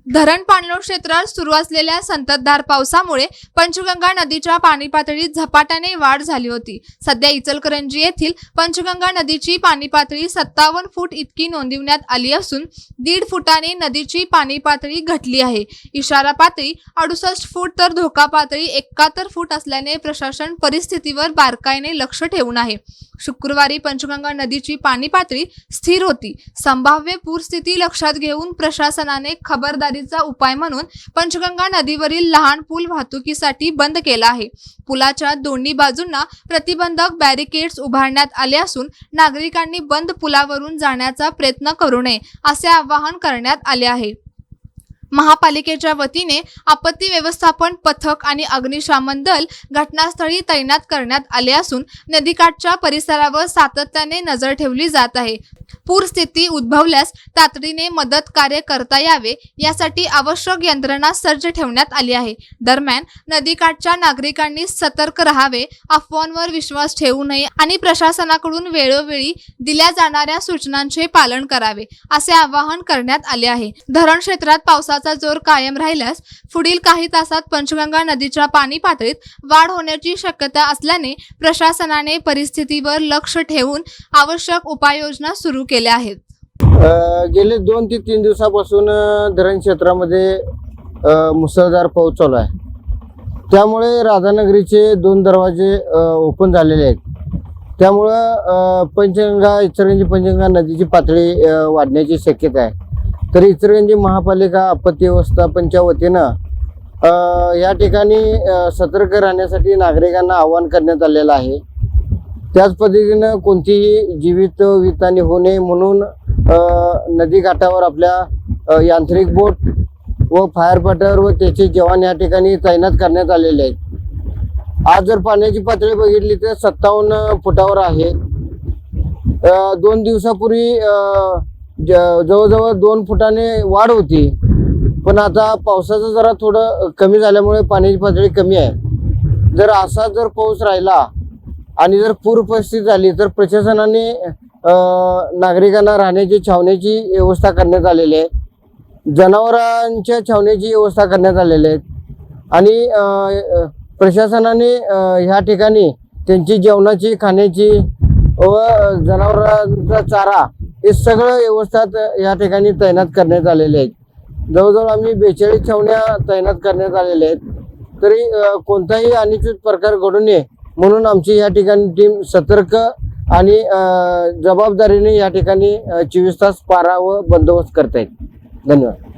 धरण पाणलोट क्षेत्रात सुरू असलेल्या संततधार पावसामुळे पंचगंगा नदीच्या पाणी पातळीत झपाट्याने वाढ झाली होती। सध्या इचलकरंजी येथील पंचगंगा नदीची पाणी पातळी 57 फूट इतकी नोंदविण्यात आली असून 1.5 फुटाने नदीची पाणी पातळी घटली आहे। इशारा पातळी 68 फूट तर धोका पातळी 71 फूट असल्याने प्रशासन परिस्थितीवर बारकाईने लक्ष ठेवून आहे। शुक्रवारी पंचगंगा नदीची पाणी पातळी स्थिर होती। संभाव्य पूरस्थिती लक्षात घेऊन प्रशासनाने खबरदारीचा उपाय म्हणून पंचगंगा नदीवरील लहान पूल वाहतुकीसाठी बंद केला आहे। पुलाच्या दोन्ही बाजूंना प्रतिबंधक बॅरिकेड्स उभारण्यात आले असून नागरिकांनी बंद पुलावरून जाण्याचा प्रयत्न करू नये असे आवाहन करण्यात आले आहे। महापालिकेच्या वतीने आपत्ती व्यवस्थापन पथक आणि अग्निशमन दल घटनास्थळी तैनात करण्यात आले असून नदीकाठच्या परिसरावर सातत्याने नजर ठेवली जात आहे। पूरस्थिती उद्भवल्यास तातडीने मदत कार्य करता यावे यासाठी आवश्यक यंत्रणा सज्ज ठेवण्यात आली आहे। दरम्यान नदीकाठच्या नागरिकांनी सतर्क राहावे, अफवांवर विश्वास ठेवू नये आणि प्रशासनाकडून वेळोवेळी दिल्या जाणाऱ्या सूचनांचे पालन करावे असे आवाहन करण्यात आले आहे। धरण क्षेत्रात पावसाचा जोर कायम राहिल्यास पुढील काही तासात पंचगंगा नदीच्या पाणी पातळीत वाढ होण्याची शक्यता असल्याने प्रशासनाने परिस्थितीवर लक्ष ठेवून आवश्यक उपाययोजना सुरू केल्या आहेत। गेले 2 ते 3 दिवसापासून धरण क्षेत्रामध्ये मुसळधार पाऊस चालू आहे। त्यामुळे राधानगरीचे 2 दरवाजे ओपन झालेले आहेत। त्यामुळे इचलकरंजी पंचगंगा नदीची पातळी वाढण्याची शक्यता आहे। तर इचलकरंजी महापालिका आपत्ती व्यवस्थापनच्या वतीनं या ठिकाणी सतर्क राहण्यासाठी नागरिकांना आवाहन करण्यात आलेलं आहे। त्याच पद्धतीनं कोणतीही जीवितहानी होऊ नये म्हणून नदीकाठावर आपल्या यांत्रिक बोट व फायर फायटर व त्याचे जवान या ठिकाणी तैनात करण्यात आलेले आहेत। आज जर पाण्याची पातळी बघितली तर 57 फुटावर आहे। 2 दिवसापूर्वी जवळजवळ 2 फुटाने वाढ होती, पण आता पावसाचं जरा थोडं कमी झाल्यामुळे पाण्याची पातळी कमी आहे। जर असा पाऊस राहिला आणि जर पूर परिस्थिती झाली तर प्रशासनाने नागरिकांना राहण्याची छावण्याची व्यवस्था करण्यात आलेली आहे। जनावरांच्या छावण्याची व्यवस्था करण्यात आलेली आहे आणि प्रशासनाने ह्या ठिकाणी त्यांची जेवणाची खाण्याची व जनावरांचा चारा हे सगळं व्यवस्था या ठिकाणी तैनात करण्यात आलेले आहेत। जवळजवळ आम्ही 42 छावण्या तैनात करण्यात आलेल्या आहेत। तरी कोणताही अनुचित प्रकार घडू नये म्हणून आमची या ठिकाणी टीम सतर्क आणि जबाबदारीने या ठिकाणी 24 तास पारा व बंदोबस्त करतायत। धन्यवाद।